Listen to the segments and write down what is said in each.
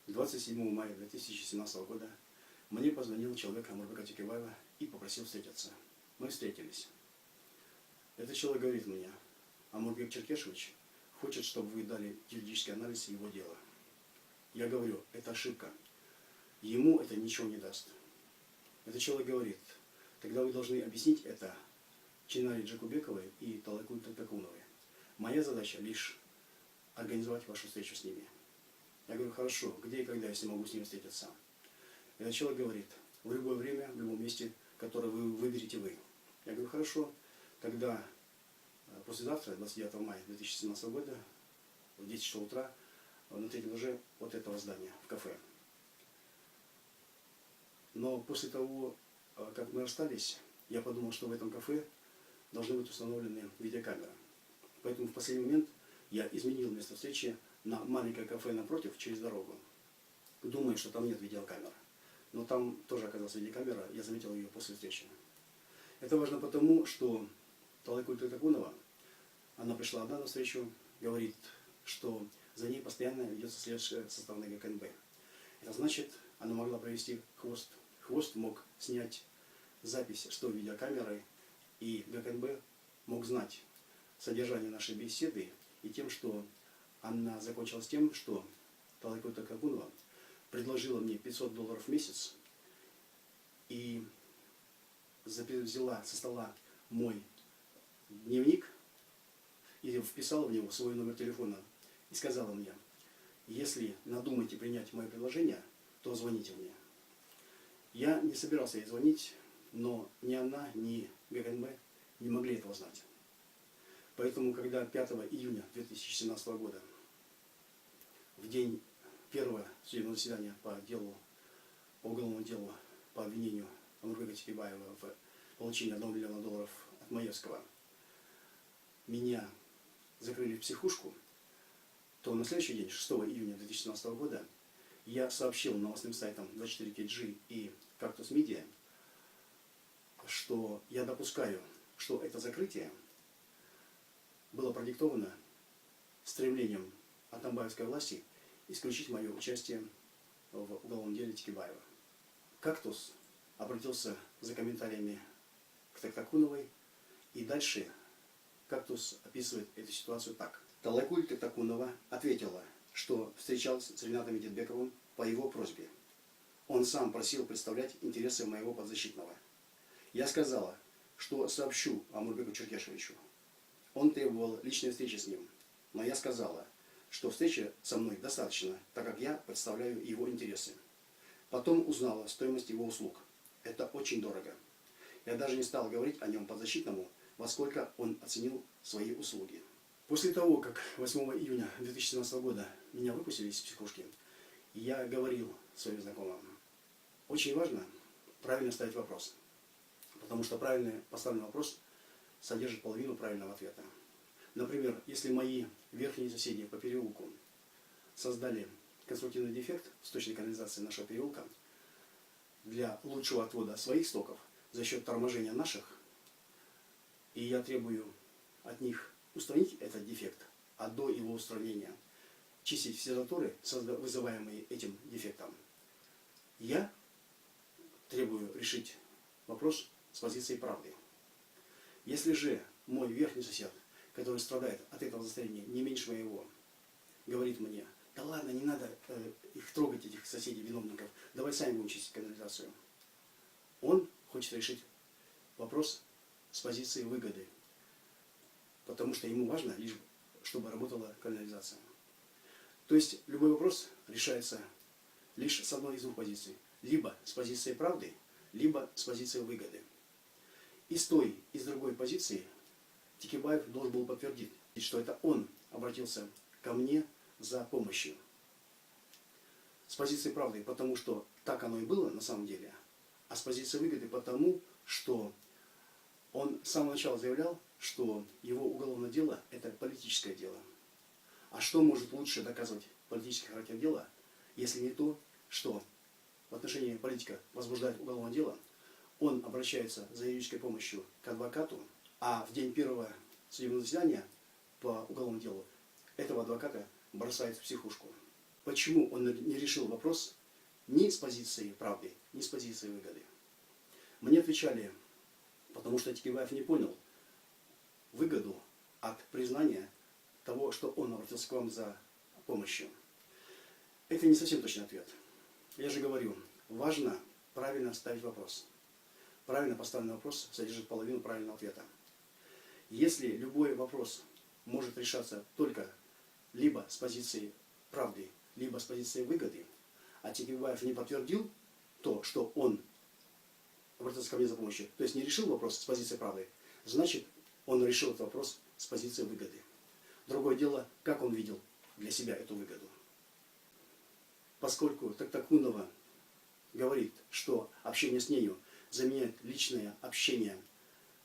27 мая 2017 года мне позвонил человек Амурбека Текебаева и попросил встретиться. Мы встретились. Этот человек говорит мне: Амурбек Черкешевич хочет, чтобы вы дали юридический анализ его дела. Я говорю: это ошибка. Ему это ничего не даст. Этот человек говорит: тогда вы должны объяснить это Чинаре Джакубековой и Талайкуль Тактакуновой. Моя задача лишь организовать вашу встречу с ними. Я говорю: хорошо, где и когда я смогу с ними встретиться? Этот человек говорит: в любое время, в любом месте, которое вы выберете вы. Я говорю: хорошо, тогда послезавтра, 29 мая 2017 года, в 10 часов утра, на 3-м этаже вот этого здания, в кафе. Но после того, как мы расстались, я подумал, что в этом кафе должны быть установлены видеокамеры. Поэтому в последний момент я изменил место встречи на маленькое кафе напротив, через дорогу. Думаю, что там нет видеокамер. Но там тоже оказалась видеокамера, я заметил ее после встречи. Это важно потому, что Талайкуль Тактакунова, она пришла одна на встречу, говорит, что за ней постоянно ведется слежка со стороны ГКНБ. Это значит, она могла провести хвост. Хвост мог снять запись с той видеокамеры, и ГКНБ мог знать содержание нашей беседы и тем, что она закончилась тем, что Талайкуль Тактакунова предложила мне $500 в месяц и взяла со стола мой дневник и вписала в него свой номер телефона и сказала мне: если надумаете принять мое предложение, то звоните мне. Я не собирался ей звонить, но ни она, ни ГКНБ не могли этого знать. Поэтому, когда 5 июня 2017 года, в день первого судебного заседания по уголовному делу по обвинению Амурбека Текебаева в получении $1 миллиона от Маевского, меня закрыли в психушку, то на следующий день, 6 июня 2017 года, я сообщил новостным сайтам 24KG и Cactus Media, что я допускаю, что это закрытие было продиктовано стремлением атамбаевской власти исключить мое участие в уголовном деле Текебаева. Кактус обратился за комментариями к Тактакуновой, и дальше Кактус описывает эту ситуацию так. Талайкуль Тактакунова ответила, что встречалась с Ринатом Медетбековым по его просьбе. Он сам просил представлять интересы моего подзащитного. Я сказала, что сообщу Амурбеку Черкешевичу. Он требовал личной встречи с ним, но я сказала, что встречи со мной достаточно, так как я представляю его интересы. Потом узнала стоимость его услуг. Это очень дорого. Я даже не стал говорить о нем подзащитному, во сколько он оценил свои услуги. После того, как 8 июня 2017 года меня выпустили из психушки, я говорил своим знакомым: очень важно правильно ставить вопрос, потому что правильно поставленный вопрос содержит половину правильного ответа. Например, если мои верхние соседи по переулку создали конструктивный дефект в сточной канализации нашего переулка для лучшего отвода своих стоков за счет торможения наших, и я требую от них устранить этот дефект, а до его устранения чистить все заторы, вызываемые этим дефектом, я требую решить вопрос с позиции правды. Если же мой верхний сосед, который страдает от этого засорения не меньше моего, говорит мне: да ладно, не надо их трогать, этих соседей, виновников, давай сами будем чистить канализацию. Он хочет решить вопрос с позиции выгоды, потому что ему важно лишь, чтобы работала канализация. То есть любой вопрос решается лишь с одной из двух позиций. Либо с позиции правды, либо с позиции выгоды. И с той, и с другой позиции Текебаев должен был подтвердить, что это он обратился ко мне за помощью. С позиции правды, потому что так оно и было на самом деле, а с позиции выгоды, потому что он с самого начала заявлял, что его уголовное дело – это политическое дело. А что может лучше доказывать политический характер дела, если не то, что в отношении политика возбуждает уголовное дело, он обращается за юридической помощью к адвокату, а в день первого судебного заседания по уголовному делу этого адвоката бросают в психушку. почему он не решил вопрос ни с позиции правды, ни с позиции выгоды. Мне отвечали, потому что Текебаев не понял выгоду от признания того, что он обратился к вам за помощью. Это не совсем точный ответ. Я же говорю, важно правильно ставить вопрос. Правильно поставленный вопрос содержит половину правильного ответа. Если любой вопрос может решаться только либо с позиции правды, либо с позиции выгоды, а Текебаев не подтвердил то, что он обратился ко мне за помощью, то есть не решил вопрос с позиции правды, значит, он решил этот вопрос с позиции выгоды. Другое дело, как он видел для себя эту выгоду. Поскольку Токтакунова говорит, что общение с нею заменяет личное общение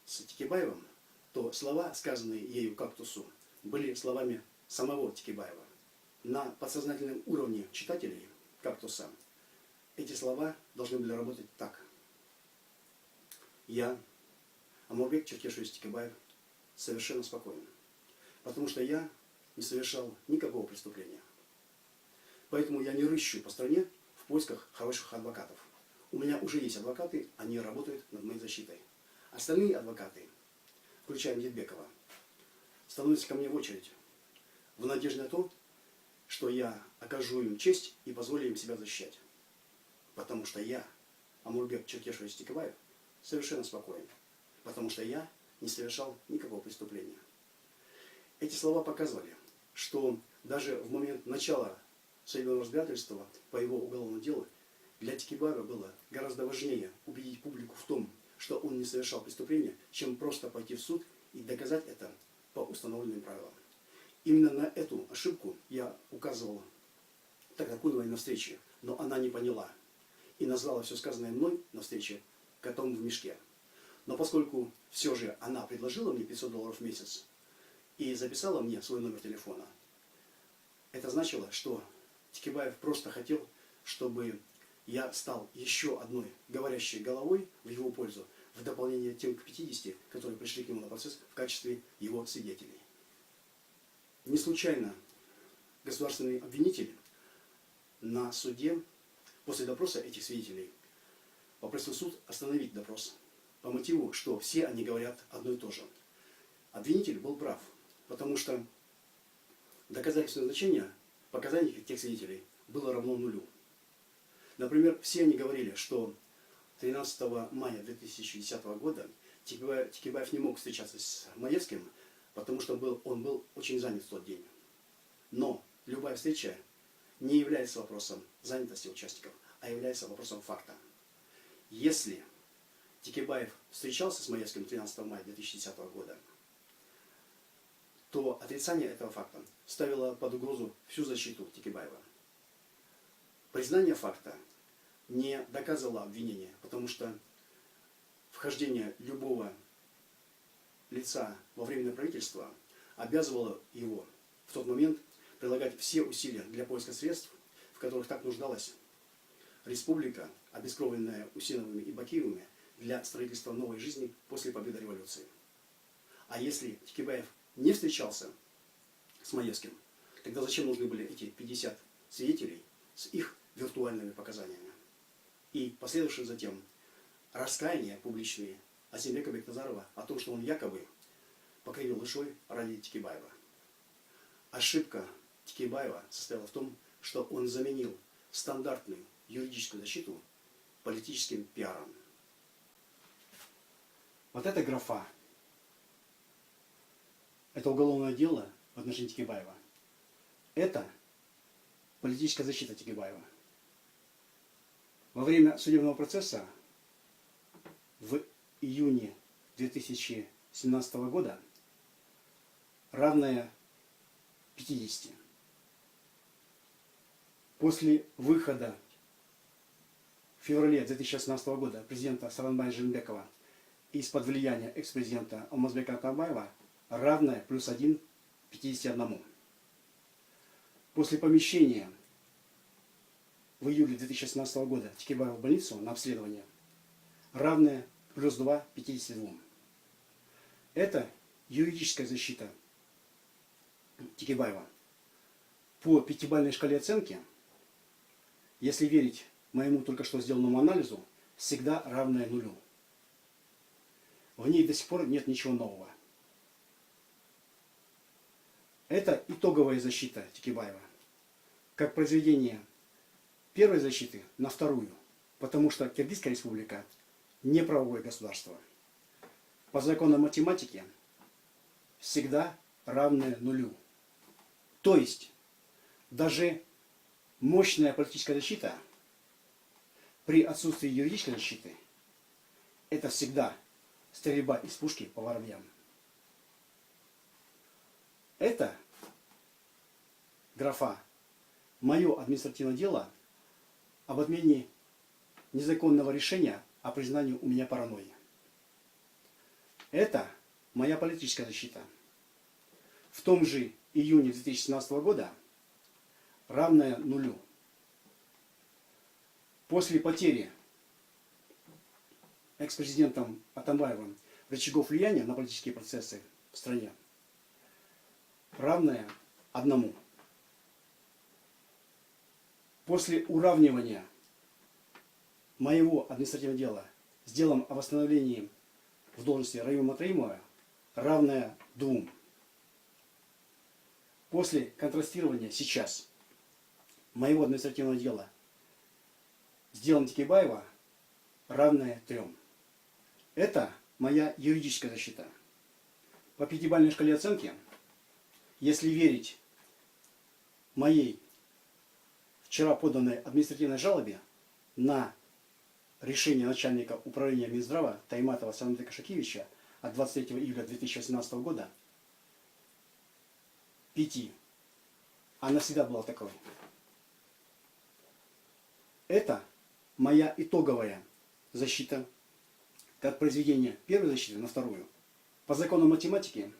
с Текебаевым, то слова, сказанные ею Кактусу, были словами самого Текебаева. На подсознательном уровне читателей Кактуса эти слова должны были работать так. Я, Амурбек Черкешевич Текебаев, совершенно спокоен, потому что я не совершал никакого преступления. Поэтому я не рыщу по стране в поисках хороших адвокатов. У меня уже есть адвокаты, они работают над моей защитой. Остальные адвокаты, включая Медбекова, становятся ко мне в очередь в надежде на то, что я окажу им честь и позволю им себя защищать. Потому что я, Амурбек Черкешевич Текебаев, совершенно спокоен. Потому что я не совершал никакого преступления. Эти слова показывали, что даже в момент начала судебного разбирательства по его уголовному делу для Текебаева было гораздо важнее убедить публику в том, что он не совершал преступления, чем просто пойти в суд и доказать это по установленным правилам. Именно на эту ошибку я указывал Токтакуновой на встрече, но она не поняла и назвала все сказанное мной на встрече котом в мешке. Но поскольку все же она предложила мне $500 в месяц и записала мне свой номер телефона, это значило, что Текебаев просто хотел, чтобы я стал еще одной говорящей головой в его пользу, в дополнение тем к 50, которые пришли к нему на процесс в качестве его свидетелей. Не случайно государственный обвинитель на суде после допроса этих свидетелей попросил суд остановить допрос по мотиву, что все они говорят одно и то же. Обвинитель был прав, потому что доказательственное значение показаний тех свидетелей было равно нулю. Например, все они говорили, что 13 мая 2010 года Текебаев не мог встречаться с Маевским, потому что он был очень занят в тот день. Но любая встреча не является вопросом занятости участников, а является вопросом факта. Если Текебаев встречался с Маевским 13 мая 2010 года, то отрицание этого факта ставило под угрозу всю защиту Текебаева. Признание факта не доказывало обвинение, потому что вхождение любого лица во временное правительство обязывало его в тот момент прилагать все усилия для поиска средств, в которых так нуждалась республика, обескровленная Усиновыми и Бакиевыми, для строительства новой жизни после победы революции. А если Текебаев не встречался с Маевским, тогда зачем нужны были эти 50 свидетелей с их виртуальными показаниями? И последовавшие затем раскаяния публичные Азимбека Бекназарова о том, что он якобы покривил душой ради Текебаева. Ошибка Текебаева состояла в том, что он заменил стандартную юридическую защиту политическим пиаром. Вот эта графа, это уголовное дело в отношении Текебаева. Это политическая защита Текебаева. Во время судебного процесса в июне 2017 года равное 50. После выхода в феврале 2016 года президента Сооронбая Жээнбекова из-под влияния экс-президента Алмазбека Атамбаева равное +1 к 51. После помещения в июле 2016 года Текебаева в больницу на обследование равное +2 к 52. Это юридическая защита Текебаева. По 5-бальной шкале оценки если верить моему только что сделанному анализу, всегда равная нулю. В ней до сих пор нет ничего нового. Это итоговая защита Текебаева, как произведение первой защиты на вторую, потому что Киргизская республика не правовое государство. По законам математики всегда равное нулю. То есть даже мощная политическая защита при отсутствии юридической защиты — это всегда стрельба из пушки по воробьям. Это графа «Мое административное дело об отмене незаконного решения о признании у меня паранойи». Это моя политическая защита. В том же июне 2017 года равная нулю. После потери экс-президентом Атамбаевым рычагов влияния на политические процессы в стране равная одному. После уравнивания моего административного дела с делом о восстановлении в должности Раима Матраимова равная двум. После контрастирования сейчас моего административного дела с делом Текебаева равное 3. Это моя юридическая защита. По пятибалльной шкале оценки, если верить моей вчера поданной административной жалобе на решение начальника управления Минздрава Тайматова Саната Кашакевича от 23 июля 2018 года, 5. Она всегда была такой. Это моя итоговая защита, как произведение первой защиты на вторую, по закону математики,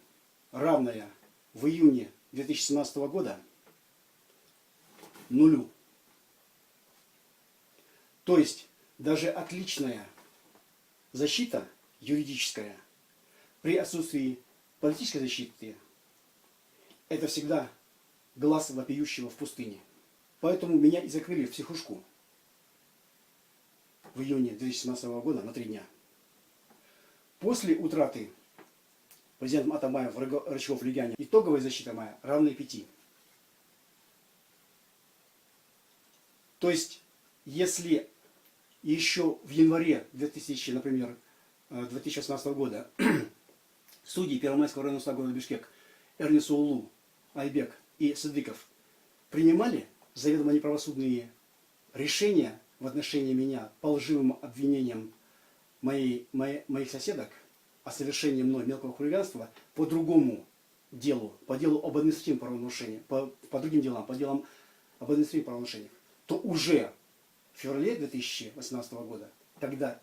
равная в июне 2017 года нулю. То есть даже отличная защита юридическая при отсутствии политической защиты — это всегда глаз вопиющего в пустыне. Поэтому меня и закрыли в психушку в июне 2017 года на 3 дня. После утраты президентом Атамбаевым рычагов влияния итоговая защита моя равная 5. То есть, если еще в январе 2018 года судьи Первомайского районного суда города Бишкек Эрнисулу, Айбек и Садыков принимали заведомо неправосудные решения в отношении меня по лживым обвинениям моих соседок о совершении мной мелкого хулиганства по другому делу, по делу об административном правонарушении, по другим делам, по делам об административных правонарушениях, то уже в феврале 2018 года, когда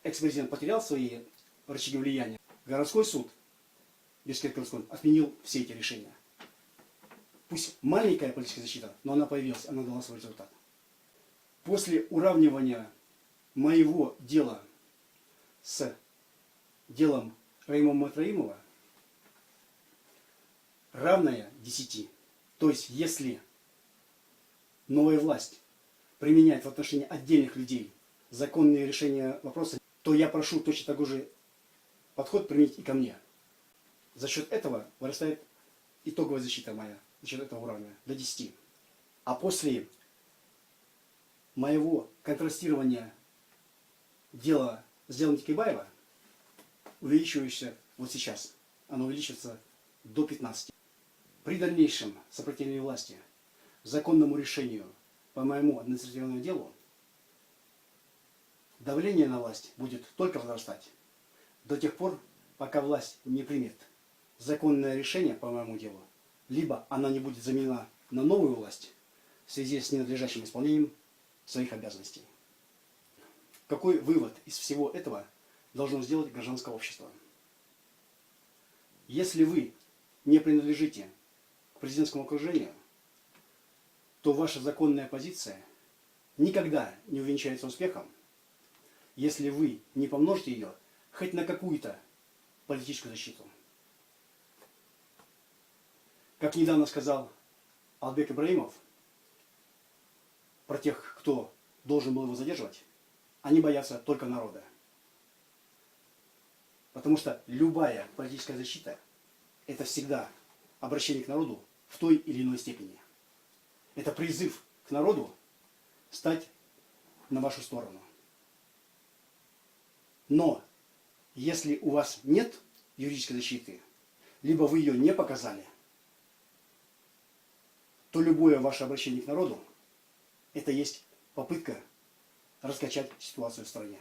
экс-президент потерял свои рычаги влияния, городской суд Бишкекский городской отменил все эти решения. Пусть маленькая политическая защита, но она появилась, она дала свой результат. После уравнивания моего дела с делом Раима Матраимова равная 10. То есть, если новая власть применяет в отношении отдельных людей законные решения вопроса, то я прошу точно такой же подход применить и ко мне. За счет этого вырастает итоговая защита моя, за счет этого уравнивания, до 10. А после моего контрастирования дела с делом Текебаева, увеличивающееся вот сейчас, оно увеличится до 15. При дальнейшем сопротивлении власти законному решению по моему административному делу, давление на власть будет только возрастать до тех пор, пока власть не примет законное решение по моему делу, либо она не будет заменена на новую власть в связи с ненадлежащим исполнением своих обязанностей. Какой вывод из всего этого должно сделать гражданское общество? Если вы не принадлежите к президентскому окружению, то ваша законная позиция никогда не увенчается успехом, если вы не помножите ее хоть на какую-то политическую защиту. Как недавно сказал Албек Ибраимов, про тех, кто должен был его задерживать, они боятся только народа. Потому что любая политическая защита – это всегда обращение к народу в той или иной степени. Это призыв к народу стать на вашу сторону. Но если у вас нет юридической защиты, либо вы ее не показали, то любое ваше обращение к народу – это есть попытка раскачать ситуацию в стране.